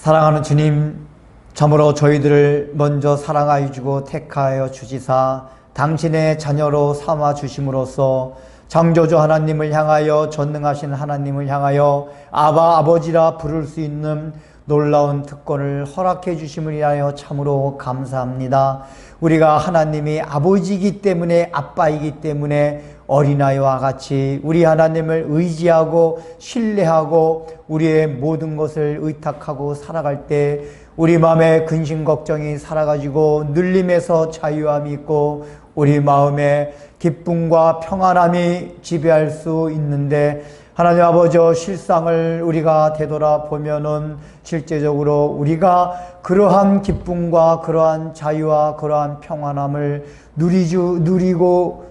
사랑하는 주님, 참으로 저희들을 먼저 사랑하여 주고 택하여 주시사 당신의 자녀로 삼아 주심으로써 창조주 하나님을 향하여 전능하신 하나님을 향하여 아바 아버지라 부를 수 있는 놀라운 특권을 허락해 주심을 위하여 참으로 감사합니다. 우리가 하나님이 아버지이기 때문에, 아빠이기 때문에 어린아이와 같이 우리 하나님을 의지하고 신뢰하고 우리의 모든 것을 의탁하고 살아갈 때 우리 마음에 근심 걱정이 사라가지고 눌림에서 자유함이 있고 우리 마음에 기쁨과 평안함이 지배할 수 있는데, 하나님 아버지, 실상을 우리가 되돌아보면은 실제적으로 우리가 그러한 기쁨과 그러한 자유와 그러한 평안함을 누리며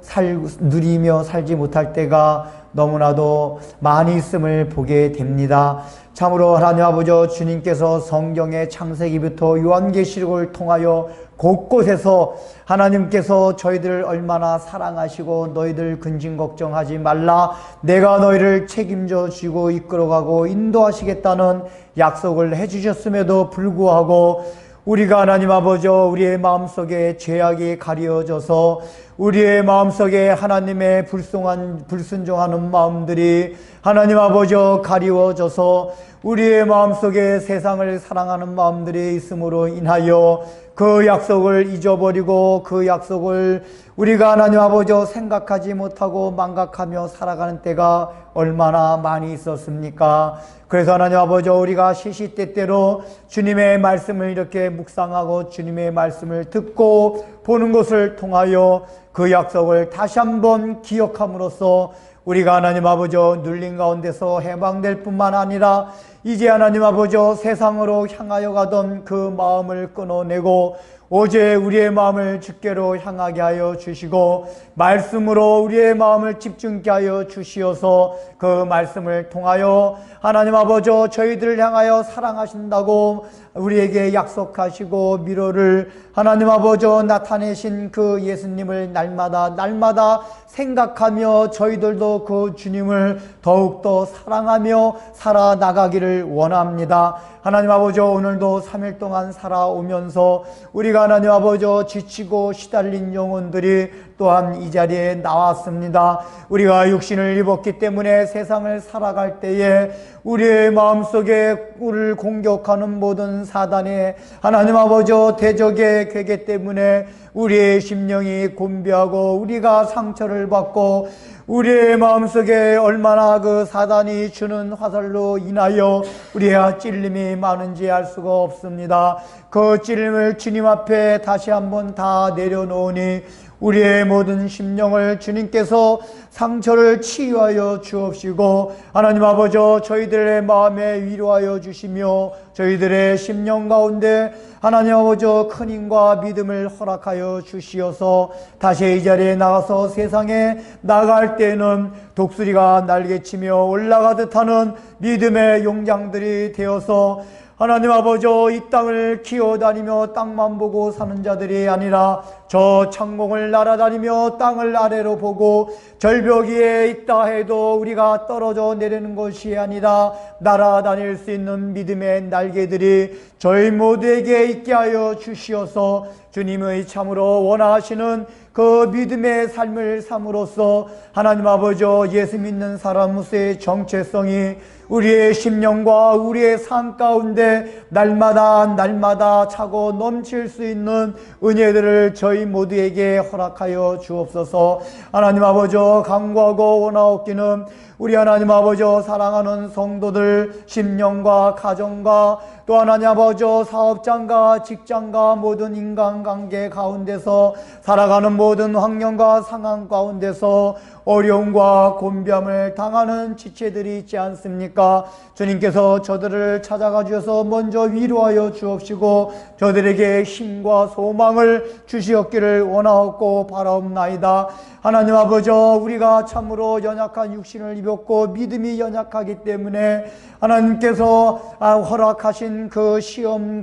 살지 못할 때가 너무나도 많이 있음을 보게 됩니다. 참으로 하나님 아버지, 주님께서 성경의 창세기부터 요한계시록을 통하여 곳곳에서 하나님께서 저희들을 얼마나 사랑하시고 너희들 근심 걱정하지 말라, 내가 너희를 책임져 주고 이끌어가고 인도하시겠다는 약속을 해주셨음에도 불구하고 우리가 하나님 아버지, 우리의 마음속에 죄악이 가려져서 우리의 마음속에 하나님의 불순종하는 마음들이 하나님 아버지 가리워져서 우리의 마음속에 세상을 사랑하는 마음들이 있음으로 인하여 그 약속을 잊어버리고 그 약속을 우리가 하나님 아버지 생각하지 못하고 망각하며 살아가는 때가 얼마나 많이 있었습니까? 그래서 하나님 아버지, 우리가 시시때때로 주님의 말씀을 이렇게 묵상하고 주님의 말씀을 듣고 보는 것을 통하여 그 약속을 다시 한번 기억함으로써 우리가 하나님 아버지 눌린 가운데서 해방될 뿐만 아니라 이제 하나님 아버지 세상으로 향하여 가던 그 마음을 끊어내고 오직 우리의 마음을 주께로 향하게 하여 주시고 말씀으로 우리의 마음을 집중케 하여 주시어서 그 말씀을 통하여 하나님 아버지 저희들을 향하여 사랑하신다고 우리에게 약속하시고 미로를 하나님 아버지 나타내신 그 예수님을 날마다 생각하며 저희들도 그 주님을 더욱더 사랑하며 살아나가기를 원합니다. 하나님 아버지, 오늘도 3일 동안 살아오면서 우리가 하나님 아버지 지치고 시달린 영혼들이 또한 이 자리에 나왔습니다. 우리가 육신을 입었기 때문에 세상을 살아갈 때에 우리의 마음속에 우리를 공격하는 모든 사단의 하나님 아버지 대적의 괴계 때문에 우리의 심령이 곤비하고 우리가 상처를 받고 우리의 마음속에 얼마나 그 사단이 주는 화살로 인하여 우리의 찔림이 많은지 알 수가 없습니다. 그 찔림을 주님 앞에 다시 한번 다 내려놓으니 우리의 모든 심령을 주님께서 상처를 치유하여 주옵시고 하나님 아버지 저희들의 마음에 위로하여 주시며 저희들의 심령 가운데 하나님 아버지 큰 힘과 믿음을 허락하여 주시어서 다시 이 자리에 나가서 세상에 나갈 때는 독수리가 날개치며 올라가듯 하는 믿음의 용장들이 되어서 하나님 아버지 이 땅을 기어다니며 땅만 보고 사는 자들이 아니라 저 창공을 날아다니며 땅을 아래로 보고 절벽 위에 있다 해도 우리가 떨어져 내리는 것이 아니라 날아다닐 수 있는 믿음의 날개들이 저희 모두에게 있게 하여 주시어서 주님의 참으로 원하시는 그 믿음의 삶을 삶으로써 하나님 아버지 예수 믿는 사람으로서의 정체성이 우리의 심령과 우리의 삶 가운데 날마다 차고 넘칠 수 있는 은혜들을 저희 모두에게 허락하여 주옵소서. 하나님 아버지 간구하고 원하옵기는 우리 하나님 아버지 사랑하는 성도들 심령과 가정과 또 하나님 아버지 사업장과 직장과 모든 인간관계 가운데서 살아가는 모든 환경과 상황 가운데서 어려움과 곤비함을 당하는 지체들이 있지 않습니까? 주님께서 저들을 찾아가 주셔서 먼저 위로하여 주옵시고 저들에게 힘과 소망을 주시옵기를 원하옵고 바라옵나이다. 하나님 아버지 우리가 참으로 연약한 육신을 입어 두렵고 믿음이 연약하기 때문에 하나님께서 허락하신 그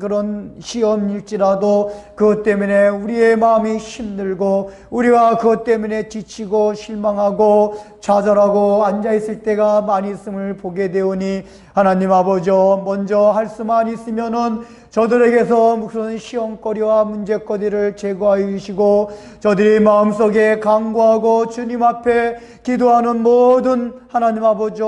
그런 시험일지라도 그것 때문에 우리의 마음이 힘들고 우리가 그것 때문에 지치고 실망하고 좌절하고 앉아있을 때가 많이 있음을 보게 되오니 하나님 아버지 먼저 할 수만 있으면은 저들에게서 무슨 시험거리와 문제거리를 제거하여 주시고 저들이 마음속에 간구하고 주님 앞에 기도하는 모든 하나님 아버지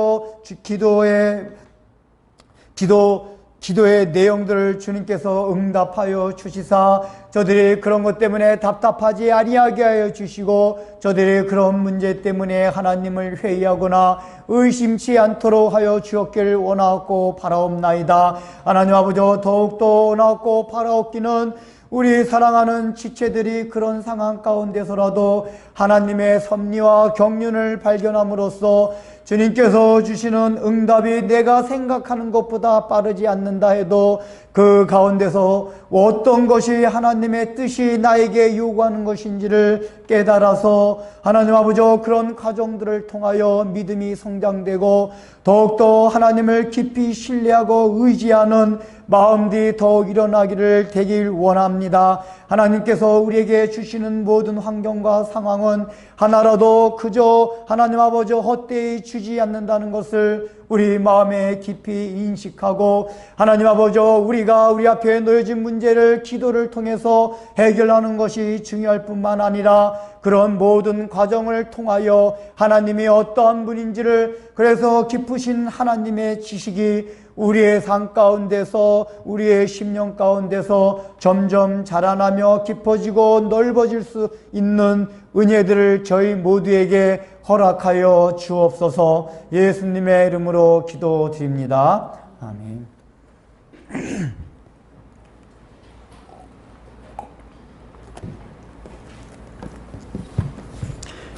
기도의 내용들을 주님께서 응답하여 주시사 저들이 그런 것 때문에 답답하지 아니하게 하여 주시고 저들이 그런 문제 때문에 하나님을 회의하거나 의심치 않도록 하여 주옵기를 원하고 바라옵나이다. 하나님 아버지 더욱더 원하고 바라옵기는 우리 사랑하는 지체들이 그런 상황 가운데서라도 하나님의 섭리와 경륜을 발견함으로써 주님께서 주시는 응답이 내가 생각하는 것보다 빠르지 않는다 해도 그 가운데서 어떤 것이 하나님의 뜻이 나에게 요구하는 것인지를 깨달아서 하나님 아버지 그런 과정들을 통하여 믿음이 성장되고 더욱더 하나님을 깊이 신뢰하고 의지하는 마음들이 더욱 일어나기를 되길 원합니다. 하나님께서 우리에게 주시는 모든 환경과 상황은 하나라도 그저 하나님 아버지 헛되이 주지 않는다는 것을 우리 마음에 깊이 인식하고 하나님 아버지 우리가 우리 앞에 놓여진 문제를 기도를 통해서 해결하는 것이 중요할 뿐만 아니라 그런 모든 과정을 통하여 하나님이 어떠한 분인지를 그래서 깊으신 하나님의 지식이 우리의 삶 가운데서 우리의 심령 가운데서 점점 자라나며 깊어지고 넓어질 수 있는 은혜들을 저희 모두에게 허락하여 주옵소서. 예수님의 이름으로 기도드립니다. 아멘.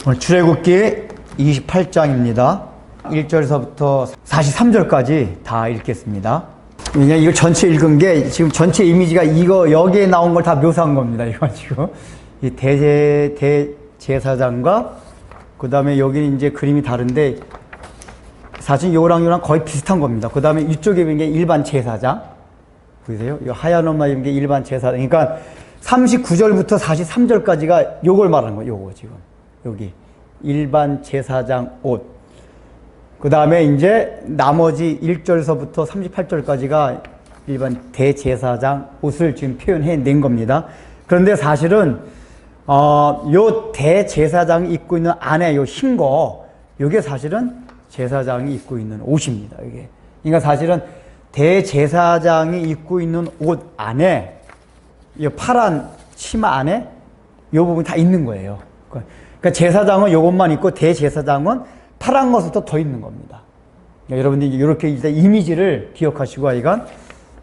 오늘 출애굽기 28장입니다. 1절서부터 43절까지 다 읽겠습니다. 그냥 이거 전체 읽은 게 지금 전체 이미지가 여기에 나온 걸 다 묘사한 겁니다. 이거 지금 이 대제사장과 그 다음에 여기는 이제 그림이 다른데 사실 요랑 거의 비슷한 겁니다. 그 다음에 이쪽에 있는 게 일반 제사장 보이세요? 이 하얀 옷만 입은 게 일반 제사장. 그러니까 39절부터 43절까지가 요걸 말하는 거예요. 요거 지금 여기 일반 제사장 옷. 그 다음에 이제 나머지 1절서부터 38절까지가 일반 대제사장 옷을 지금 표현해낸 겁니다. 그런데 사실은 요 대제사장이 입고 있는 안에 요 흰 거, 요게 사실은 제사장이 입고 있는 옷입니다. 이게. 그러니까 사실은 대제사장이 입고 있는 옷 안에 이 파란 치마 안에 요 부분이 다 있는 거예요. 그러니까 제사장은 요것만 입고 대제사장은 파란 것부터 더 있는 겁니다. 여러분들이 이렇게 일단 이미지를 기억하시고 하여간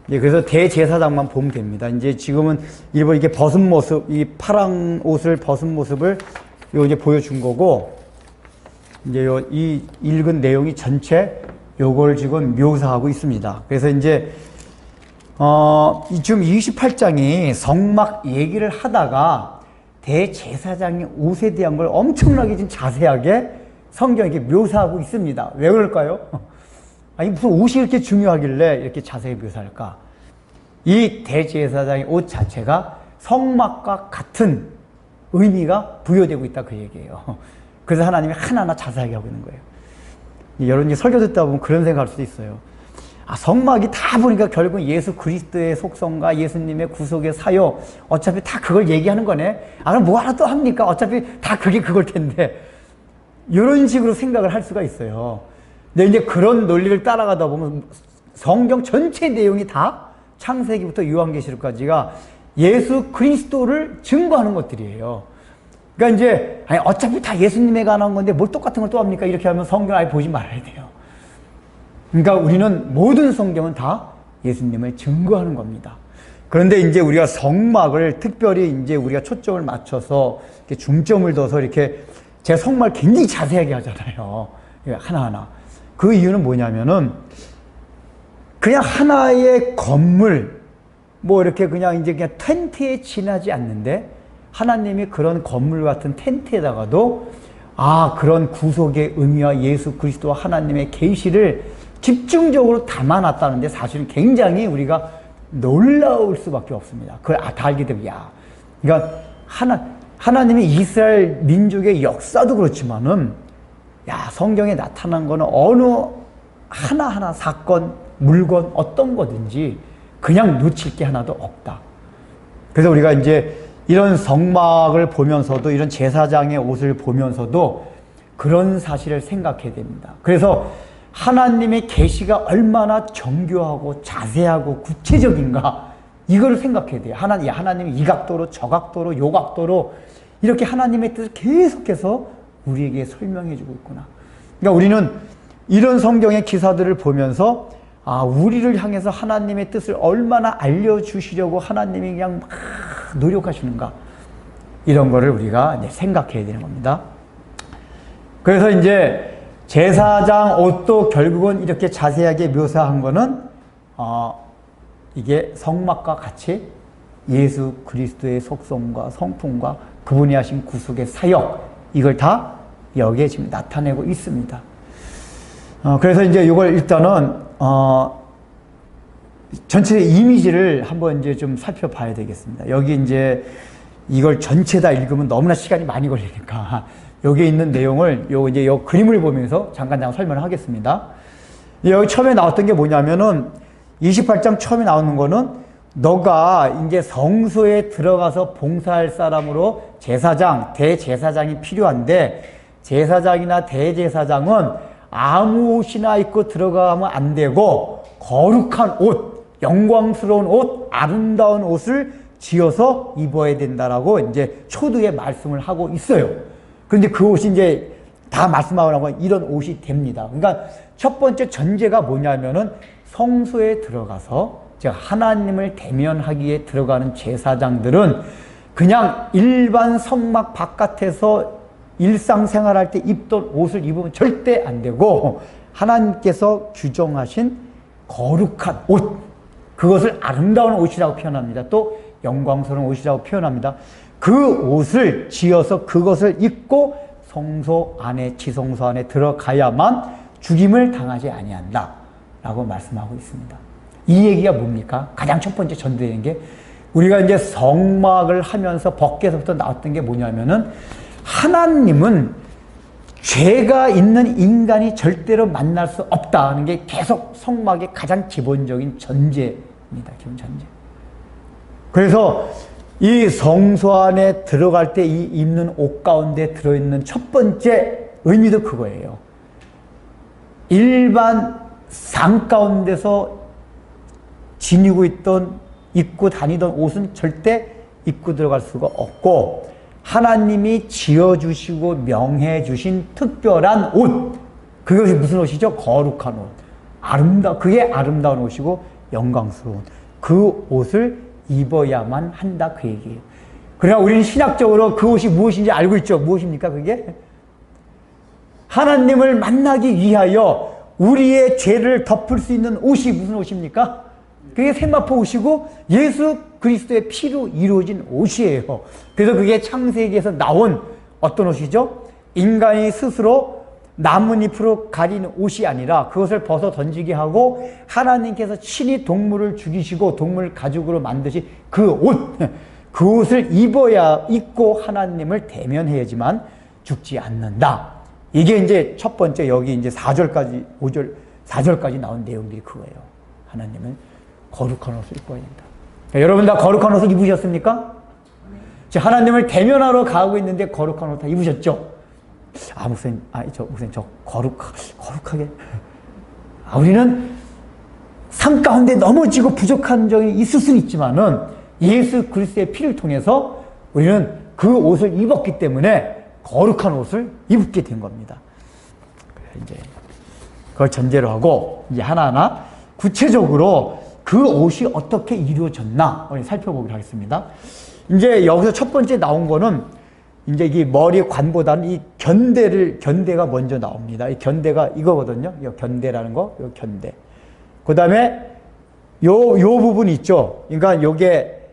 그래서 대제사장만 보면 됩니다. 이제 지금은 일본 이게 벗은 모습, 이 파란 옷을 벗은 모습을 요 이제 보여준 거고 이제 이 읽은 내용이 전체 요걸 지금 묘사하고 있습니다. 그래서 이제 지금 28장이 성막 얘기를 하다가 대제사장의 옷에 대한 걸 엄청나게 지금 자세하게 성경에 이렇게 묘사하고 있습니다. 왜 그럴까요? 아니 무슨 옷이 이렇게 중요하길래 이렇게 자세히 묘사할까? 이 대제사장의 옷 자체가 성막과 같은 의미가 부여되고 있다 그 얘기예요. 그래서 하나님이 하나하나 자세하게 하고 있는 거예요. 여러분이 설교 듣다 보면 그런 생각할 수도 있어요. 성막이 다 보니까 결국 예수 그리스도의 속성과 예수님의 구속의 사역 어차피 다 그걸 얘기하는 거네. 그럼 뭐 하나 또 합니까? 어차피 다 그게 그걸 텐데. 이런 식으로 생각을 할 수가 있어요. 근데 이제 그런 논리를 따라가다 보면 성경 전체 내용이 다 창세기부터 요한계시록까지가 예수 그리스도를 증거하는 것들이에요. 그러니까 이제 어차피 다 예수님에 관한 건데 뭘 똑같은 걸 또 합니까? 이렇게 하면 성경 아예 보지 말아야 돼요. 그러니까 우리는 모든 성경은 다 예수님을 증거하는 겁니다. 그런데 이제 우리가 성막을 특별히 이제 우리가 초점을 맞춰서 이렇게 중점을 둬서 이렇게 제가 성막을 굉장히 자세하게 하잖아요. 하나하나. 그 이유는 뭐냐면은 그냥 하나의 건물, 뭐 이렇게 그냥 이제 그냥 텐트에 지나지 않는데 하나님이 그런 건물 같은 텐트에다가도 그런 구속의 의미와 예수 그리스도와 하나님의 계시를 집중적으로 담아놨다는데 사실은 굉장히 우리가 놀라울 수밖에 없습니다. 그걸 다 알게 되면, 그러니까 하나님의 이스라엘 민족의 역사도 그렇지만은, 성경에 나타난 거는 어느 하나하나 사건, 물건, 어떤 거든지 그냥 놓칠 게 하나도 없다. 그래서 우리가 이제 이런 성막을 보면서도, 이런 제사장의 옷을 보면서도 그런 사실을 생각해야 됩니다. 그래서 하나님의 계시가 얼마나 정교하고 자세하고 구체적인가, 이걸 생각해야 돼요. 하나님이 이 각도로 저 각도로 요 각도로 이렇게 하나님의 뜻을 계속해서 우리에게 설명해 주고 있구나. 그러니까 우리는 이런 성경의 기사들을 보면서 우리를 향해서 하나님의 뜻을 얼마나 알려주시려고 하나님이 그냥 막 노력하시는가, 이런 거를 우리가 생각해야 되는 겁니다. 그래서 이제 제사장 옷도 결국은 이렇게 자세하게 묘사한 거는 이게 성막과 같이 예수 그리스도의 속성과 성품과 그분이 하신 구속의 사역, 이걸 다 여기에 지금 나타내고 있습니다. 그래서 이제 이걸 일단은 전체 이미지를 한번 이제 좀 살펴봐야 되겠습니다. 여기 이제 이걸 전체 다 읽으면 너무나 시간이 많이 걸리니까 여기에 있는 내용을 이제 요 그림을 보면서 잠깐 설명을 하겠습니다. 여기 처음에 나왔던 게 뭐냐면은 28장 처음에 나오는 거는 너가 이제 성소에 들어가서 봉사할 사람으로 제사장, 대제사장이 필요한데, 제사장이나 대제사장은 아무 옷이나 입고 들어가면 안 되고 거룩한 옷, 영광스러운 옷, 아름다운 옷을 지어서 입어야 된다라고 이제 초두에 말씀을 하고 있어요. 그런데 그 옷이 이제 다 말씀하고 이런 옷이 됩니다. 그러니까 첫 번째 전제가 뭐냐면은 성소에 들어가서, 즉 하나님을 대면하기에 들어가는 제사장들은 그냥 일반 성막 바깥에서 일상생활할 때 입던 옷을 입으면 절대 안 되고, 하나님께서 규정하신 거룩한 옷, 그것을 아름다운 옷이라고 표현합니다. 또 영광스러운 옷이라고 표현합니다. 그 옷을 지어서 그것을 입고 성소 안에, 지성소 안에 들어가야만 죽임을 당하지 아니한다 라고 말씀하고 있습니다. 이 얘기가 뭡니까? 가장 첫 번째 전제되는 게, 우리가 이제 성막을 하면서 법궤에서부터 나왔던 게 뭐냐면은, 하나님은 죄가 있는 인간이 절대로 만날 수 없다는 게 계속 성막의 가장 기본적인 전제입니다. 기본 전제. 그래서 이 성소 안에 들어갈 때 이 입는 옷 가운데 들어있는 첫 번째 의미도 그거예요. 일반 상 가운데서 지니고 있던, 입고 다니던 옷은 절대 입고 들어갈 수가 없고, 하나님이 지어주시고 명해주신 특별한 옷, 그것이 무슨 옷이죠? 거룩한 옷. 그게 아름다운 옷이고 영광스러운 그 옷을 입어야만 한다, 그 얘기예요. 그러나 우리는 신학적으로 그 옷이 무엇인지 알고 있죠. 무엇입니까, 그게? 하나님을 만나기 위하여 우리의 죄를 덮을 수 있는 옷이 무슨 옷입니까? 그게 세마포 옷이고 예수 그리스도의 피로 이루어진 옷이에요. 그래서 그게 창세기에서 나온 어떤 옷이죠? 인간이 스스로 나뭇잎으로 가리는 옷이 아니라 그것을 벗어 던지게 하고 하나님께서 친히 동물을 죽이시고 동물 가죽으로 만드신 그 옷, 그 옷을 입고 하나님을 대면해야지만 죽지 않는다. 이게 이제 첫 번째, 여기 이제 4절까지, 4절까지 나온 내용들이 그거예요. 하나님은 거룩한 옷을 입어야 된다. 여러분 다 거룩한 옷을 입으셨습니까? 네. 하나님을 대면하러 가고 있는데 거룩한 옷 다 입으셨죠? 목사님, 목사님, 거룩하게. 우리는 삶 가운데 넘어지고 부족한 점이 있을 수는 있지만은 예수 그리스도의 피를 통해서 우리는 그 옷을 입었기 때문에 거룩한 옷을 입게 된 겁니다. 이제 그걸 전제로 하고 이제 하나하나 구체적으로 그 옷이 어떻게 이루어졌나 우리 살펴보기로 하겠습니다. 이제 여기서 첫 번째 나온 거는 이제 이 머리 관보다는 이 견대가 먼저 나옵니다. 이 견대가 이거거든요. 이 견대라는 거, 이 견대. 그 다음에 요 부분 있죠. 그러니까 요게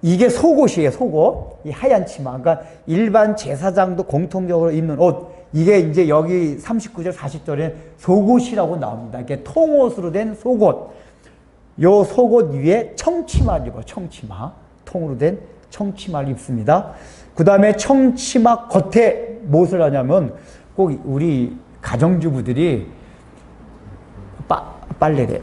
이게 속옷이에요, 속옷. 이 하얀 치마. 그러니까 일반 제사장도 공통적으로 입는 옷. 이게 이제 여기 39절, 40절에 속옷이라고 나옵니다. 이게 통옷으로 된 속옷. 요 속옷 위에 청치마를 입어요, 청치마. 통으로 된 청치마를 입습니다. 그 다음에 청치마 겉에 무엇을 하냐면 꼭 우리 가정주부들이 빨래래.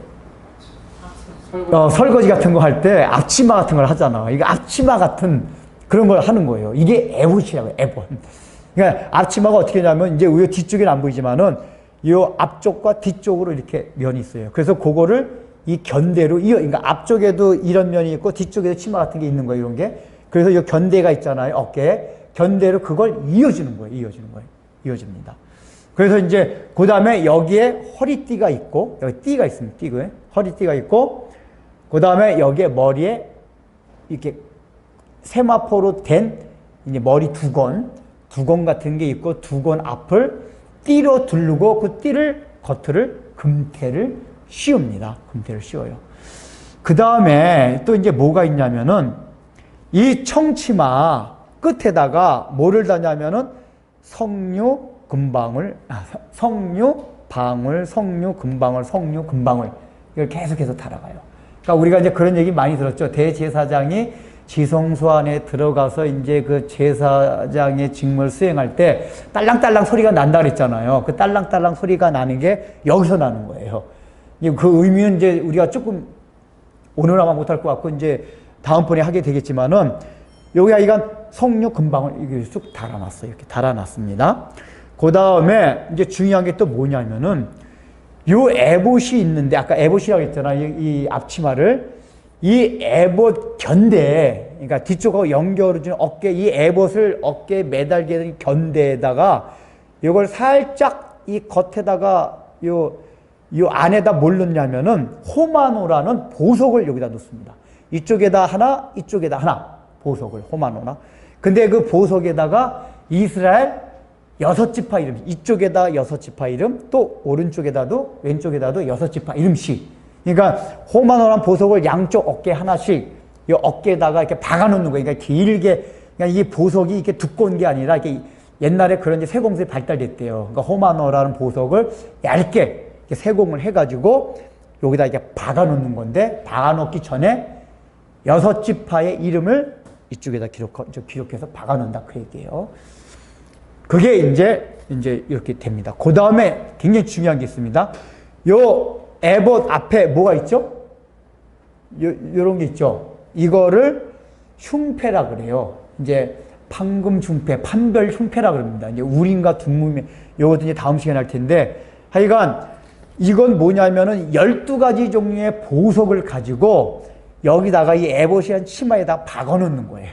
설거지 같은 거 할 때 앞치마 같은 걸 하잖아. 이거 앞치마 같은 그런 걸 하는 거예요. 이게 에봇이라고요, 에봇. 그러니까 앞치마가 어떻게 하냐면 이제 우리 뒤쪽에는 안 보이지만은 이 앞쪽과 뒤쪽으로 이렇게 면이 있어요. 그래서 그거를 이 견대로 그러니까 앞쪽에도 이런 면이 있고 뒤쪽에도 치마 같은 게 있는 거예요, 이런 게. 그래서 이 견대가 있잖아요, 어깨에. 견대로 그걸 이어주는 거예요, 이어집니다. 그래서 이제 그 다음에 여기에 허리띠가 있고, 여기 띠가 있습니다, 띠고요. 허리띠가 있고, 그 다음에 여기에 머리에 이렇게 세마포로 된 이제 머리 두건 같은 게 있고, 두건 앞을 띠로 두르고 그 띠를 겉을 금태를 씌웁니다. 금태를 씌워요. 그 다음에 또 이제 뭐가 있냐면은 이 청치마 끝에다가 뭐를 다냐면은 성류, 금방울, 성류, 금방울 이걸 계속해서 달아가요. 그러니까 우리가 이제 그런 얘기 많이 들었죠. 대제사장이 지성소 안에 들어가서 이제 그 제사장의 직무를 수행할 때 딸랑딸랑 소리가 난다 그랬잖아요. 그 딸랑딸랑 소리가 나는 게 여기서 나는 거예요. 그 의미는 이제 우리가 조금 오늘 아마 못할 것 같고 이제 다음번에 하게 되겠지만은 여기 하여간 성류 금방을 이렇게 쑥 달아놨어요. 이렇게 달아놨습니다. 그 다음에 이제 중요한 게 또 뭐냐면은 요 에봇이 있는데 아까 에봇이라고 했잖아요. 이 앞치마를 이 에봇 견대 그러니까 뒤쪽하고 연결해주는 어깨 이 에봇을 어깨에 매달게 된 견대에다가 이걸 살짝 이 겉에다가 요 안에다 뭘 넣냐면은 호마노라는 보석을 여기다 넣습니다. 이쪽에다 하나, 이쪽에다 하나 보석을 호마노나. 근데 그 보석에다가 이스라엘 6지파 이름, 이쪽에다 6지파 이름, 또 오른쪽에다도 왼쪽에다도 6지파 이름씩. 그러니까 호마노란 보석을 양쪽 어깨 하나씩 이 어깨에다가 이렇게 박아놓는 거예요. 그러니까 길게, 그러니까 이 보석이 이렇게 두꺼운 게 아니라 이렇게 옛날에 그런 이제 세공술이 발달됐대요. 그러니까 호마노라는 보석을 얇게 이렇게 세공을 해가지고 여기다 이렇게 박아놓는 건데 박아놓기 전에 6지파의 이름을 이쪽에다 기록해서 박아놓는다 그 얘기예요. 그게 이제 이렇게 됩니다. 그 다음에 굉장히 중요한 게 있습니다. 요 에봇 앞에 뭐가 있죠? 요런 게 있죠. 이거를 흉패라 그래요. 이제 판금 흉패, 판별 흉패라 그럽니다. 이제 우림과 둠밈, 요것도 이제 다음 시간에 할 텐데, 하여간 이건 뭐냐면은 12가지 종류의 보석을 가지고 여기다가 이 에봇이한 치마에다 박아 놓는 거예요.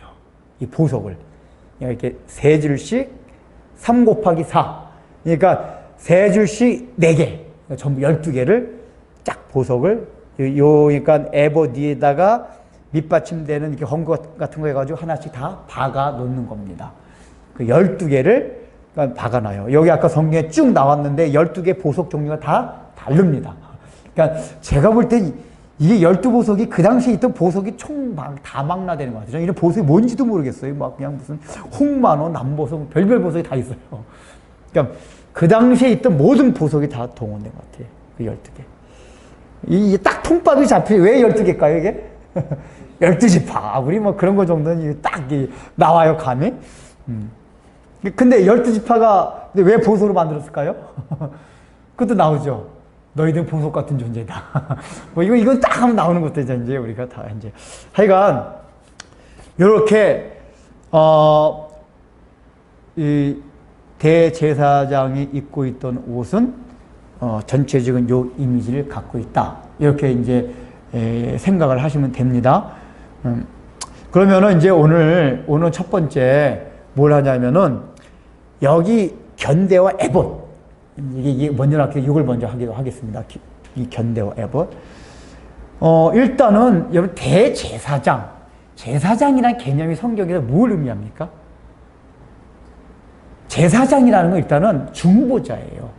이 보석을. 이렇게 세 줄씩 3 곱하기 4. 그러니까 세 줄씩 4개. 전부 12개를 쫙 보석을 그러니까 에봇 위에다가 밑받침되는 이렇게 헝겊 같은 거 해가지고 하나씩 다 박아 놓는 겁니다. 그 12개를 박아놔요. 여기 아까 성경에 쭉 나왔는데 12개 보석 종류가 다 다릅니다. 그러니까 제가 볼 때 이게 12보석이 그 당시에 있던 보석이 다 망라되는 것 같아요. 이런 보석이 뭔지도 모르겠어요. 막 그냥 무슨 홍만호, 남보석, 별별 보석이 다 있어요. 그러니까 그 당시에 있던 모든 보석이 다 동원된 것 같아요. 그 12개. 이게 딱 통밥이 잡히죠. 왜 12개일까요, 이게? 12지파. 우리 뭐 그런 거 정도는 딱 나와요, 감이. 근데 12지파가 왜 보석으로 만들었을까요? 그것도 나오죠. 너희들 보석 같은 존재다. 뭐 이건 딱 하면 나오는 것도 이제 우리가 다 이제. 하여간, 요렇게, 이 대제사장이 입고 있던 옷은, 전체적인 요 이미지를 갖고 있다. 이렇게 이제, 생각을 하시면 됩니다. 그러면은 이제 오늘 첫 번째 뭘 하냐면은, 여기 견대와 에봇. 이게 먼저 이걸 먼저 하겠습니다. 이 견대와 에봇. 일단은 여러분 대제사장. 제사장이라는 개념이 성경에서 뭘 의미합니까? 제사장이라는 건 일단은 중보자예요.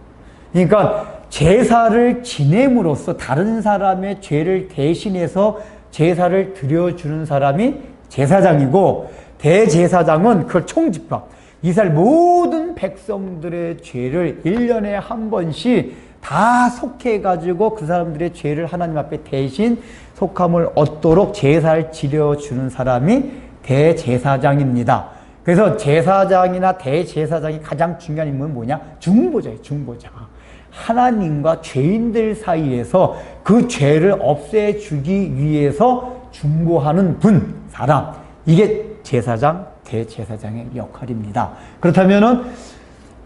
그러니까 제사를 지냄으로써 다른 사람의 죄를 대신해서 제사를 드려주는 사람이 제사장이고, 대제사장은 그걸 총집합. 이스라엘 모든 백성들의 죄를 1년에 한 번씩 다 속해가지고 그 사람들의 죄를 하나님 앞에 대신 속함을 얻도록 제사를 지려주는 사람이 대제사장입니다. 그래서 제사장이나 대제사장이 가장 중요한 인물은 뭐냐? 중보자예요, 중보자. 하나님과 죄인들 사이에서 그 죄를 없애주기 위해서 중보하는 분, 사람. 이게 제사장, 대제사장의 역할입니다. 그렇다면은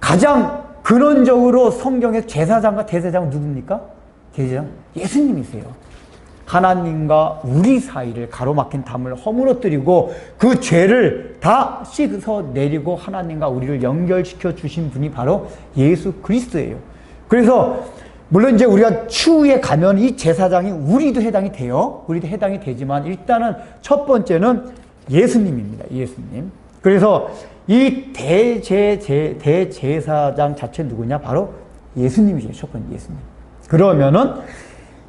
가장 근원적으로 성경의 제사장과 대제사장은 누굽니까? 대제사장? 예수님이세요. 하나님과 우리 사이를 가로막힌 담을 허물어뜨리고 그 죄를 다 씻어내리고 하나님과 우리를 연결시켜 주신 분이 바로 예수 그리스도예요. 그래서 물론 이제 우리가 추후에 가면 이 제사장이 우리도 해당이 돼요. 우리도 해당이 되지만 일단은 첫 번째는 예수님입니다. 예수님. 그래서 이 대제사장 자체 누구냐? 바로 예수님이세요. 첫 번째 예수님. 그러면은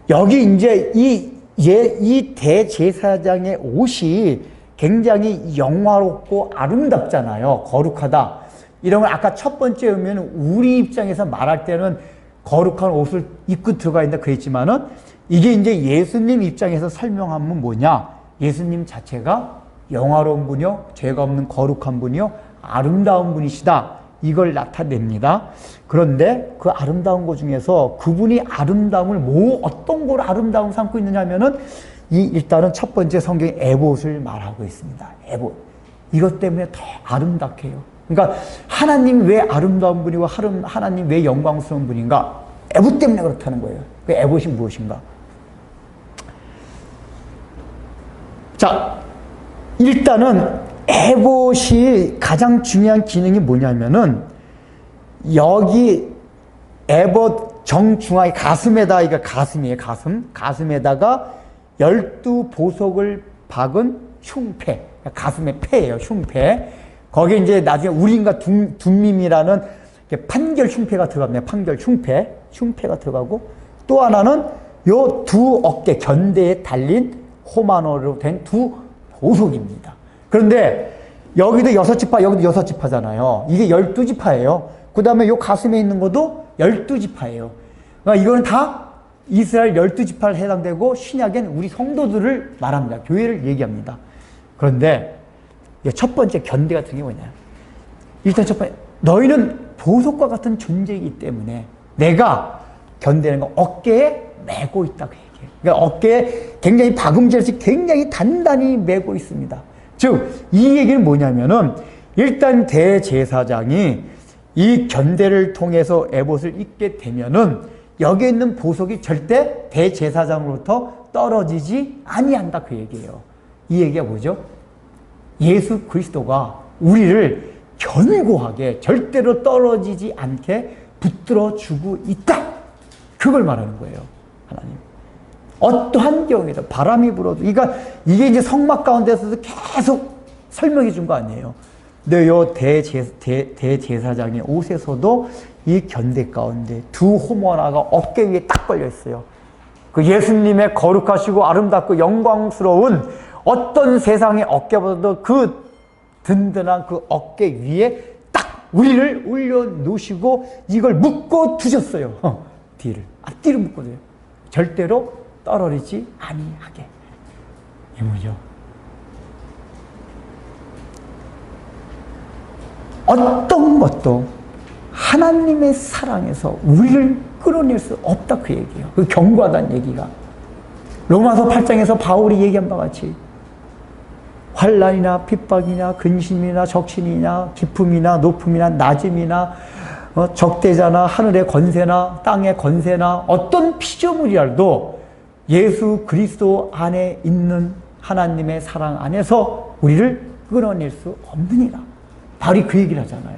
여기 이제 이 대제사장의 옷이 굉장히 영화롭고 아름답잖아요. 거룩하다. 이런 걸 아까 첫 번째 보면 우리 입장에서 말할 때는 거룩한 옷을 입고 들어가 있다 그랬지만은 이게 이제 예수님 입장에서 설명하면 뭐냐? 예수님 자체가 영화로운 분이요, 죄가 없는 거룩한 분이요, 아름다운 분이시다. 이걸 나타냅니다. 그런데 그 아름다운 것 중에서 그분이 아름다움을 어떤 걸 아름다움 삼고 있느냐 하면은 일단은 첫 번째 성경의 에봇을 말하고 있습니다. 에봇. 이것 때문에 더 아름답게 해요. 그러니까 하나님 왜 아름다운 분이고 하나님 왜 영광스러운 분인가? 에봇 때문에 그렇다는 거예요. 그 에봇이 무엇인가? 자, 일단은 에봇이 가장 중요한 기능이 뭐냐면은 여기 에봇 정중앙에 가슴에다, 이거 가슴이에요. 가슴에다가 12보석을 박은 흉패, 가슴의 패예요. 흉패. 거기에 이제 나중에 우림과 둠밈이라는 판결 흉패가 들어갑니다. 판결 흉패가 들어가고, 또 하나는 요 두 어깨 견대에 달린 호만호로 된 두 보석입니다. 그런데 여기도 6지파, 여기도 6지파잖아요. 이게 12지파예요. 그 다음에 요 가슴에 있는 것도 12지파예요. 그러니까 이거는 다 이스라엘 12지파를 해당되고 신약엔 우리 성도들을 말합니다. 교회를 얘기합니다. 그런데 첫 번째 견대 같은 게 뭐냐? 일단 첫 번째, 너희는 보석과 같은 존재이기 때문에 내가 견대는 거 어깨에 메고 있다고 얘기해요. 그러니까 어깨에 굉장히 박음질없이 굉장히 단단히 메고 있습니다. 즉, 이 얘기는 뭐냐면은 일단 대제사장이 이 견대를 통해서 에봇을 입게 되면은 여기에 있는 보석이 절대 대제사장으로부터 떨어지지 아니한다 그 얘기예요. 이 얘기가 뭐죠? 예수 그리스도가 우리를 견고하게 절대로 떨어지지 않게 붙들어 주고 있다. 그걸 말하는 거예요. 하나님. 어떠한 경우에도 바람이 불어도, 그러니까 이게 이제 성막 가운데서도 계속 설명해 준 거 아니에요. 근데 요 대제사장의 옷에서도 이 견대 가운데 두 호모나가 어깨 위에 딱 걸려 있어요. 그 예수님의 거룩하시고 아름답고 영광스러운 어떤 세상의 어깨보다도 그 든든한 그 어깨 위에 딱 우리를 올려놓으시고 이걸 묶어 두셨어요. 뒤를. 앞뒤를 묶어 두요. 절대로 떨어지지 아니하게. 이 뭐죠? 어떤 것도 하나님의 사랑에서 우리를 끌어낼 수 없다 그 얘기예요. 그 견고하다는 얘기가. 로마서 8장에서 바울이 얘기한 바와 같이 환난이나 핍박이나 근심이나 적신이나 기품이나 높음이나 낮음이나 적대자나 하늘의 권세나 땅의 권세나 어떤 피조물이라도 예수 그리스도 안에 있는 하나님의 사랑 안에서 우리를 끌어낼 수 없느니라. 바울이 그 얘기를 하잖아요.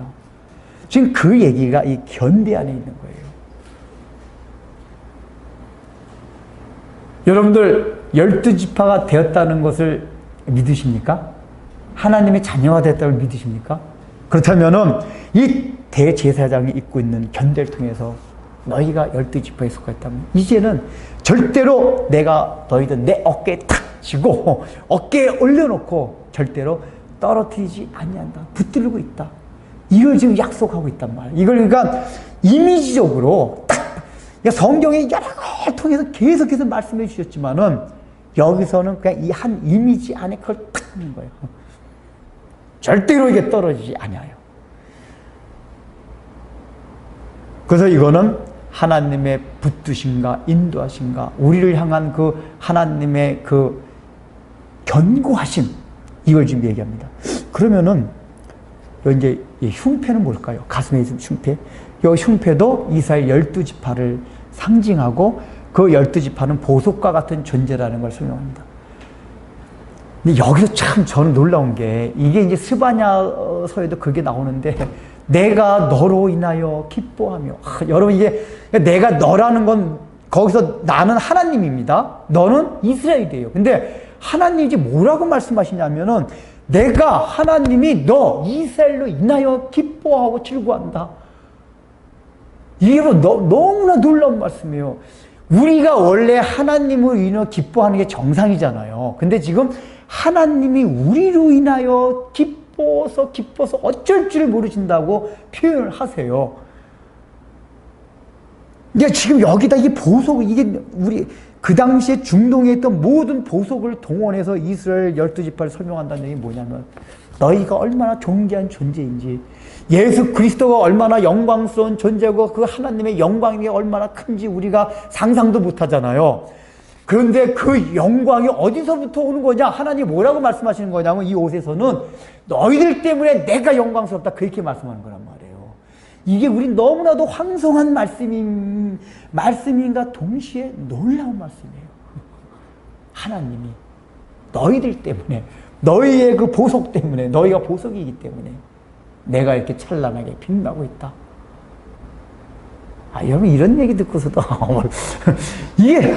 지금 그 얘기가 이 견대 안에 있는 거예요. 여러분들 12지파가 되었다는 것을 믿으십니까? 하나님의 자녀가 됐다고 믿으십니까? 그렇다면은 이 대제사장이 입고 있는 견대를 통해서 너희가 12지파에 속했다면 이제는 절대로 내가 너희들 내 어깨에 탁 쥐고 어깨에 올려놓고 절대로 떨어뜨리지 아니한다. 붙들고 있다. 이걸 지금 약속하고 있단 말이에요. 이걸 그러니까 이미지적으로 딱 성경에 여러 걸 통해서 계속해서 말씀해 주셨지만은 여기서는 그냥 이 한 이미지 안에 그걸 딱 넣는 거예요. 절대로 이게 떨어지지 아니하여. 그래서 이거는 하나님의 붙드심과 인도하심과 우리를 향한 그 하나님의 그 견고하심, 이걸 지금 얘기합니다. 그러면은 이제 이 흉패는 뭘까요? 가슴에 있는 흉패. 이 흉패도 이스라엘 12지파를 상징하고 그 12지파는 보석과 같은 존재라는 걸 설명합니다. 근데 여기서 참 저는 놀라운 게 이게 이제 스바냐서에도 그게 나오는데 내가 너로 인하여 기뻐하며 여러분 이게 내가 너라는 건 거기서 나는 하나님입니다. 너는 이스라엘이에요. 근데 하나님이 이제 뭐라고 말씀하시냐면은 내가 하나님이 너 이스라엘로 인하여 기뻐하고 즐거워한다. 이게 너무나 놀라운 말씀이에요. 우리가 원래 하나님으로 인하여 기뻐하는 게 정상이잖아요. 근데 지금 하나님이 우리로 인하여 기뻐서 어쩔 줄 모르신다고 표현을 하세요. 이게 지금 여기다 이 보석, 이게 우리 그 당시에 중동에 있던 모든 보석을 동원해서 이스라엘 12지파를 설명한다는 얘기 뭐냐면 너희가 얼마나 존귀한 존재인지, 예수 그리스도가 얼마나 영광스러운 존재고 그 하나님의 영광이 얼마나 큰지 우리가 상상도 못하잖아요. 그런데 그 영광이 어디서부터 오는 거냐? 하나님 뭐라고 말씀하시는 거냐면 이 옷에서는 너희들 때문에 내가 영광스럽다, 그렇게 말씀하는 거란 말이에요. 이게 우리 너무나도 황송한 말씀인가 동시에 놀라운 말씀이에요. 하나님이 너희들 때문에, 너희의 그 보석 때문에, 너희가 보석이기 때문에 내가 이렇게 찬란하게 빛나고 있다. 여러분 이런 얘기 듣고서도 이게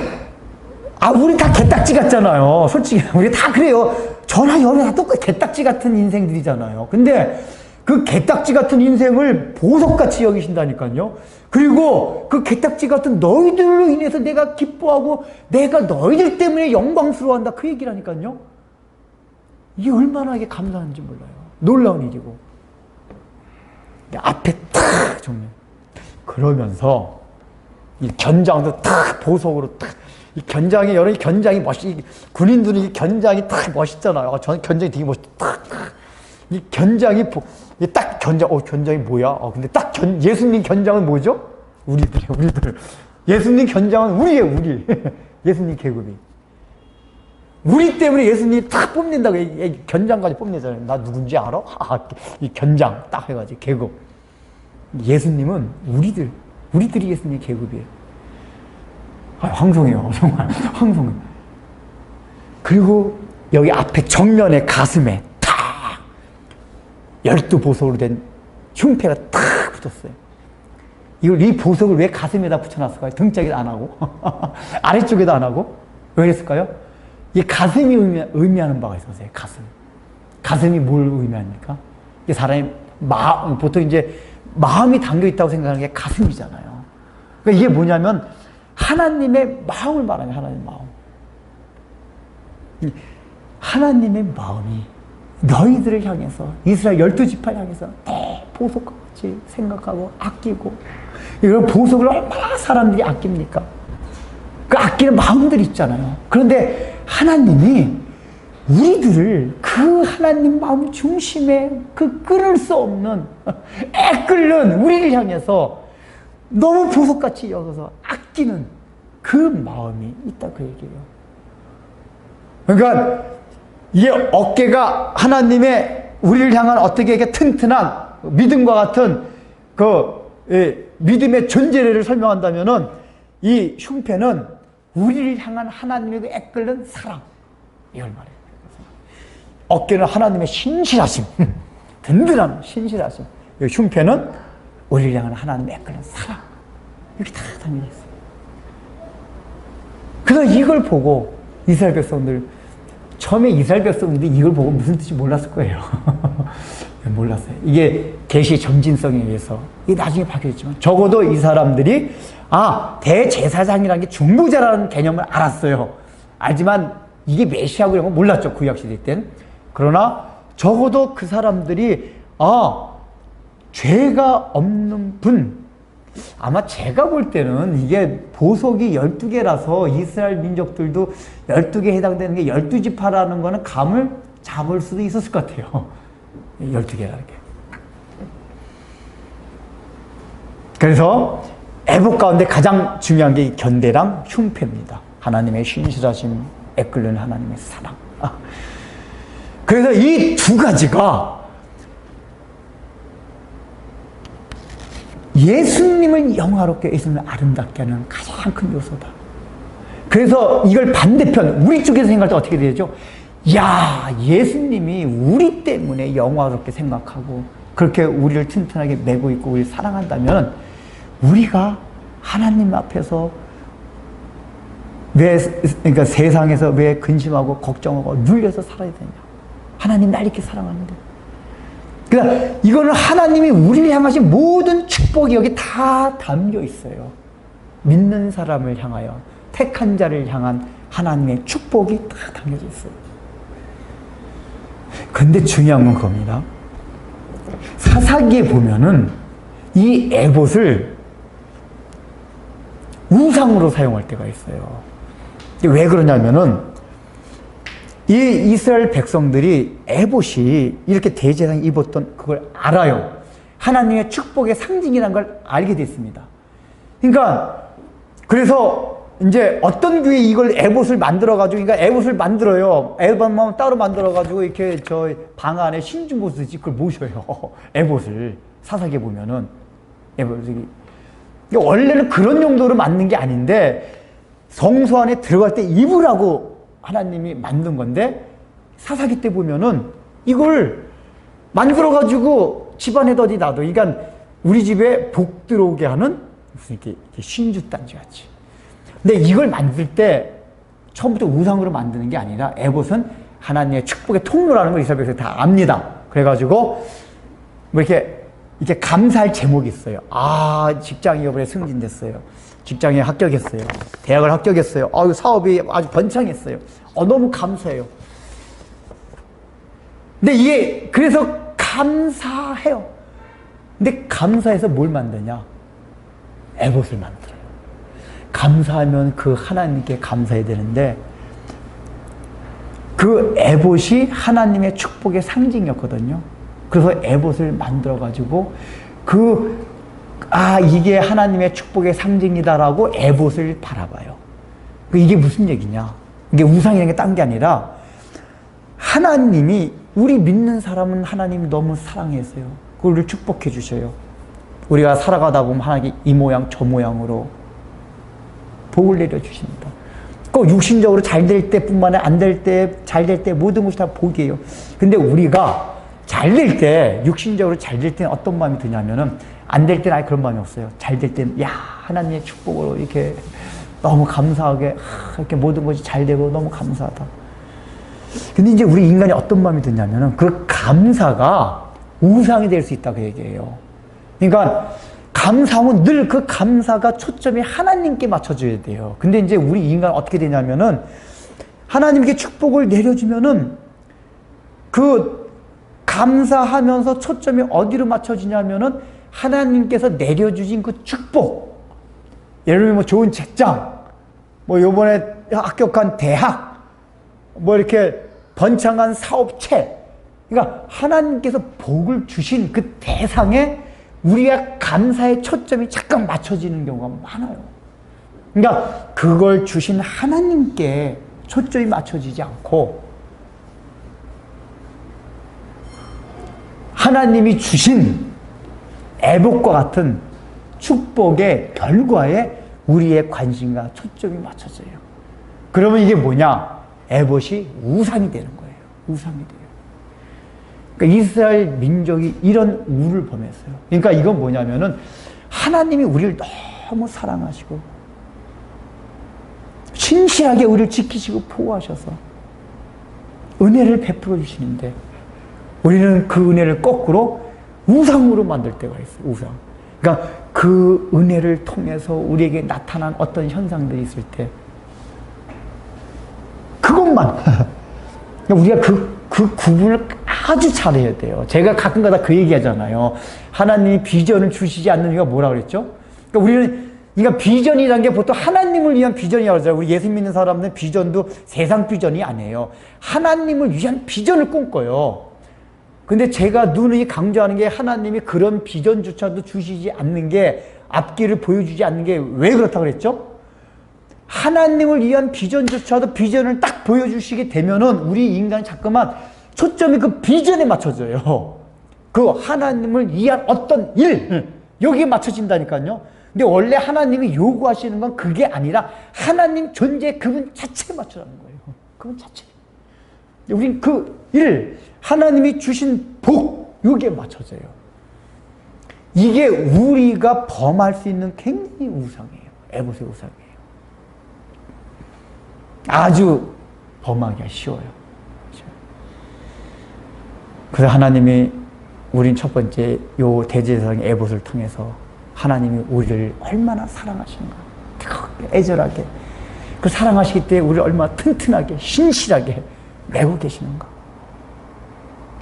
우리 다 개딱지 같잖아요. 솔직히 우리 다 그래요. 저나 여러분 다 똑같이 개딱지 같은 인생들이잖아요. 근데 그 개딱지 같은 인생을 보석같이 여기신다니까요. 그리고 그 개딱지 같은 너희들로 인해서 내가 기뻐하고 내가 너희들 때문에 영광스러워한다, 그 얘기라니까요. 이게 얼마나 이게 감사한지 몰라요. 놀라운 일이고. 앞에 탁 정면. 그러면서 이 견장도 탁 보석으로 탁. 이 견장이, 여러분, 이 견장이 군인들은 이 견장이 딱 멋있잖아요. 저는 견장이 되게 멋있다. 이 견장이, 딱 견장이 뭐야? 근데 딱 예수님 견장은 뭐죠? 우리들. 예수님 견장은 우리예요, 우리. 예수님 계급이. 우리 때문에 예수님이 딱 뽐낸다고, 견장까지 뽐내잖아요. 나 누군지 알아? 이 견장 딱 해가지고, 계급. 예수님은 우리들이 예수님 계급이에요. 황송해요. 정말 황송해. 그리고 여기 앞에 정면에 가슴에 탁 12보석으로 된 흉패가 탁 붙었어요. 이 보석을 왜 가슴에다 붙여놨을까요? 등짝에도 안 하고 아래쪽에도 안 하고. 왜 그랬을까요? 이 가슴이 의미하는 바가 있어요. 가슴이 뭘 의미합니까? 이 사람이 보통 이제 마음이 담겨 있다고 생각하는 게 가슴이잖아요. 그러니까 이게 뭐냐면 하나님의 마음을 말하는, 하나님의 마음. 하나님의 마음이 너희들을 향해서, 이스라엘 12지파를 향해서 보석과 같이 생각하고 아끼고, 이런 보석을 얼마나 사람들이 아낍니까? 그 아끼는 마음들이 있잖아요. 그런데 하나님이 우리들을 그 하나님 마음 중심에 그 끊을 수 없는 끓는 우리를 향해서 너무 보석같이 여겨서 아끼는 그 마음이 있다, 그 얘기예요. 그러니까 이 어깨가 하나님의 우리를 향한 어떻게 이렇게 튼튼한 믿음과 같은 믿음의 존재를 설명한다면은 이 흉패는 우리를 향한 하나님의 애끓는 사랑, 이걸 말해요. 어깨는 하나님의 신실하심, 든든한 신실하심. 이 흉패는 우리를 향한 하나님의 애끓는 사랑. 이렇게 다 담겨져 있어요. 그래서 이걸 보고 이스라엘 백성들, 처음에 이스라엘 백성들이 이걸 보고 무슨 뜻인지 몰랐을 거예요. 몰랐어요. 이게 계시의 점진성에 의해서 이게 나중에 바뀌었지만 적어도 이 사람들이 대제사장이라는 게 중보자라는 개념을 알았어요. 알지만 이게 메시아고 이런 거 몰랐죠. 구약 시대 때는. 그러나 적어도 그 사람들이 죄가 없는 분, 아마 제가 볼 때는 이게 보석이 12개라서 이스라엘 민족들도 12개에 해당되는 게 12지파라는 거는 감을 잡을 수도 있었을 것 같아요. 12개라는 게. 그래서 애복 가운데 가장 중요한 게 견대랑 흉패입니다. 하나님의 신실하심, 애끓는 하나님의 사랑. 그래서 이 두 가지가 예수님을 영화롭게, 예수님을 아름답게 하는 가장 큰 요소다. 그래서 이걸 반대편, 우리 쪽에서 생각할 때 어떻게 되죠? 야, 예수님이 우리 때문에 영화롭게 생각하고 그렇게 우리를 튼튼하게 메고 있고 우리를 사랑한다면 우리가 하나님 앞에서 그러니까 세상에서 왜 근심하고 걱정하고 눌려서 살아야 되냐? 하나님 날 이렇게 사랑하는데. 그러니까 이거는 하나님이 우리를 향하신 모든 축복이 여기 다 담겨 있어요. 믿는 사람을 향하여, 택한 자를 향한 하나님의 축복이 다 담겨져 있어요. 근데 중요한 건 그겁니다. 사사기에 보면은 이 에봇을 우상으로 사용할 때가 있어요. 왜 그러냐면은 이 이스라엘 백성들이 에봇이 이렇게 대제사장이 입었던 그걸 알아요. 하나님의 축복의 상징이라는 걸 알게 됐습니다. 그러니까 그래서 이제 어떤 교회 이걸 에봇을 만들어가지고, 그러니까 에봇을 만들어요. 에봇만 따로 만들어가지고 이렇게 저 방 안에 신중고 쓰지 그걸 모셔요. 에봇을 사사기에 보면은 에봇이 원래는 그런 용도로 만든 게 아닌데 성소 안에 들어갈 때 입으라고 하나님이 만든 건데 사사기 때 보면은 이걸 만들어가지고 집안에다 어디 놔둬. 그러니까 우리 집에 복 들어오게 하는 무슨 이렇게 신주단지 같이. 근데 이걸 만들 때 처음부터 우상으로 만드는 게 아니라 에봇은 하나님의 축복의 통로라는 걸 이스라엘 백성이 다 압니다. 그래가지고 뭐 이렇게 감사할 제목이 있어요. 직장이 이번에 승진됐어요. 직장에 합격했어요. 대학을 합격했어요. 사업이 아주 번창했어요. 너무 감사해요. 근데 이게 그래서 감사해요. 근데 감사해서 뭘 만드냐? 에봇을 만들어요. 감사하면 그 하나님께 감사해야 되는데 그 에봇이 하나님의 축복의 상징이었거든요. 그래서 에봇을 만들어가지고 이게 하나님의 축복의 상징이다라고 에봇을 바라봐요. 이게 무슨 얘기냐? 이게 우상이라는 게 딴 게 아니라 하나님이 우리 믿는 사람은 하나님이 너무 사랑해서요. 그걸 축복해 주셔요. 우리가 살아가다 보면 하나님이 이 모양 저 모양으로 복을 내려주십니다. 꼭 육신적으로 잘 될 때뿐만 아니라 안 될 때, 잘 될 때 모든 것이 다 복이에요. 근데 우리가 잘 될 때, 육신적으로 잘 될 때는 어떤 마음이 드냐면은 안 될 때는 아예 그런 마음이 없어요. 잘 될 때는 하나님의 축복으로 이렇게 너무 감사하게 이렇게 모든 것이 잘 되고 너무 감사하다. 근데 이제 우리 인간이 어떤 마음이 드냐면은 그 감사가 우상이 될 수 있다 그 얘기예요. 그러니까 감사하면 늘 그 감사가 초점이 하나님께 맞춰줘야 돼요. 근데 이제 우리 인간은 어떻게 되냐면은 하나님께 축복을 내려주면은 그 감사하면서 초점이 어디로 맞춰지냐면은 하나님께서 내려주신 그 축복. 예를 들면 뭐 좋은 직장, 뭐 요번에 합격한 대학, 뭐 이렇게 번창한 사업체. 그러니까 하나님께서 복을 주신 그 대상에 우리가 감사의 초점이 잠깐 맞춰지는 경우가 많아요. 그러니까 그걸 주신 하나님께 초점이 맞춰지지 않고 하나님이 주신 애복과 같은 축복의 결과에 우리의 관심과 초점이 맞춰져요. 그러면 이게 뭐냐? 애봇이 우상이 되는 거예요. 우상이 돼요. 그러니까 이스라엘 민족이 이런 우를 범했어요. 그러니까 이건 뭐냐면은 하나님이 우리를 너무 사랑하시고 신실하게 우리를 지키시고 보호하셔서 은혜를 베풀어 주시는데 우리는 그 은혜를 거꾸로 우상으로 만들 때가 있어요. 우상. 그러니까 그 은혜를 통해서 우리에게 나타난 어떤 현상들이 있을 때 그것만 우리가 그 구분을 아주 잘해야 돼요. 제가 가끔가다 그 얘기 하잖아요. 하나님이 비전을 주시지 않는 이유가 뭐라고 그랬죠? 그러니까 우리는 그러니까 비전이라는 게 보통 하나님을 위한 비전이라고 하잖아요. 우리 예수 믿는 사람들은 비전도 세상 비전이 아니에요. 하나님을 위한 비전을 꿈꿔요. 근데 제가 누누이 강조하는 게 하나님이 그런 비전조차도 주시지 않는 게, 앞길을 보여주지 않는 게 왜 그렇다고 그랬죠? 하나님을 위한 비전조차도 비전을 딱 보여주시게 되면은 우리 인간이 자꾸만 초점이 그 비전에 맞춰져요. 그 하나님을 위한 어떤 일, 여기에 맞춰진다니까요. 근데 원래 하나님이 요구하시는 건 그게 아니라 하나님 존재 그분 자체에 맞추라는 거예요. 그분 자체. 우린 그 일, 하나님이 주신 복, 여기에 맞춰져요. 이게 우리가 범할 수 있는 굉장히 우상이에요. 에봇의 우상이에요. 아주 범하기가 쉬워요. 그래서 하나님이 우린 첫 번째 요 대제사장 에봇을 통해서 하나님이 우리를 얼마나 사랑하시는가, 뜨겁게 애절하게 그 사랑하시기 때문에 우리를 얼마나 튼튼하게 신실하게 메고 계시는가.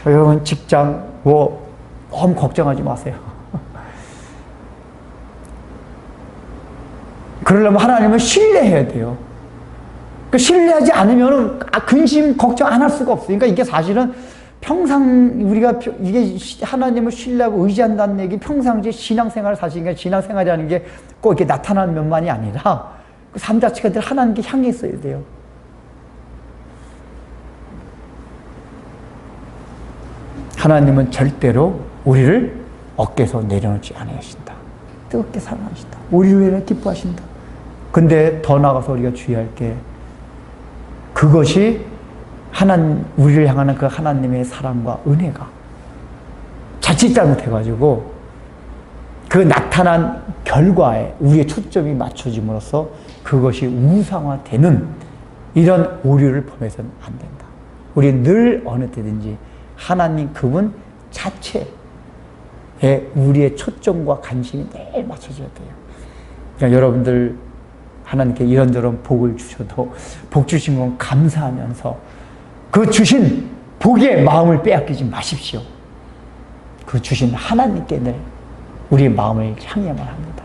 여러분 직장 뭐 너무 걱정하지 마세요. 그러려면 하나님을 신뢰해야 돼요. 그 신뢰하지 않으면 근심 걱정 안 할 수가 없어요. 그러니까 이게 사실은 평상 우리가 이게 하나님을 신뢰하고 의지한다는 얘기, 평상시 신앙생활을 사시니까 신앙생활이라는 게 꼭 이렇게 나타나는 면만이 아니라 그 삶 자체가 늘 하나님께 향해 있어야 돼요. 하나님은 절대로 우리를 어깨에서 내려놓지 않으신다. 뜨겁게 사랑하신다. 우리를 위해 기뻐하신다. 근데 더 나아가서 우리가 주의할 게, 그것이 우리를 향하는 그 하나님의 사랑과 은혜가 자칫 잘못해가지고 그 나타난 결과에 우리의 초점이 맞춰짐으로써 그것이 우상화되는 이런 오류를 범해서는 안 된다. 우리는 늘 어느 때든지 하나님 그분 자체에 우리의 초점과 관심이 늘 맞춰져야 돼요. 그러니까 여러분들 하나님께 이런저런 복을 주셔도 복 주신 건 감사하면서 그 주신 복의 마음을 빼앗기지 마십시오. 그 주신 하나님께 늘 우리의 마음을 향해야만 합니다.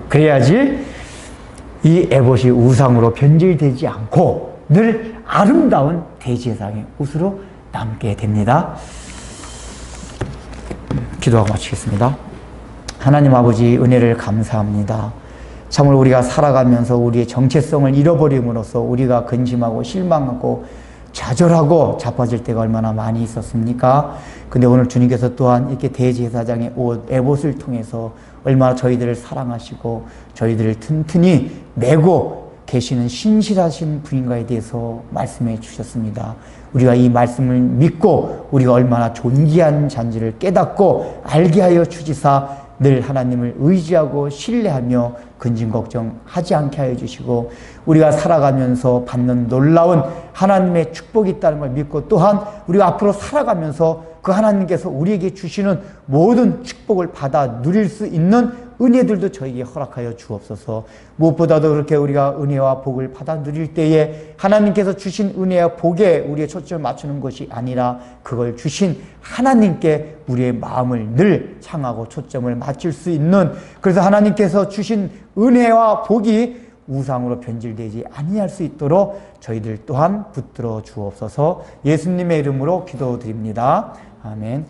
그래야지 이 에봇이 우상으로 변질되지 않고 늘 아름다운 대제사장의 옷으로 남게 됩니다. 기도하고 마치겠습니다. 하나님 아버지, 은혜를 감사합니다. 참으로 우리가 살아가면서 우리의 정체성을 잃어버림으로써 우리가 근심하고 실망하고 좌절하고 자빠질 때가 얼마나 많이 있었습니까? 근데 오늘 주님께서 또한 이렇게 대제사장의 옷, 에봇을 통해서 얼마나 저희들을 사랑하시고 저희들을 튼튼히 메고 계시는 신실하신 분인가에 대해서 말씀해 주셨습니다. 우리가 이 말씀을 믿고 우리가 얼마나 존귀한 잔지를 깨닫고 알게 하여 주시사 늘 하나님을 의지하고 신뢰하며 근심 걱정하지 않게 하여 주시고, 우리가 살아가면서 받는 놀라운 하나님의 축복이 있다는 걸 믿고, 또한 우리가 앞으로 살아가면서 그 하나님께서 우리에게 주시는 모든 축복을 받아 누릴 수 있는 은혜들도 저에게 허락하여 주옵소서. 무엇보다도 그렇게 우리가 은혜와 복을 받아 누릴 때에 하나님께서 주신 은혜와 복에 우리의 초점을 맞추는 것이 아니라 그걸 주신 하나님께 우리의 마음을 늘 향하고 초점을 맞출 수 있는, 그래서 하나님께서 주신 은혜와 복이 우상으로 변질되지 아니할 수 있도록 저희들 또한 붙들어 주옵소서. 예수님의 이름으로 기도드립니다. 아멘.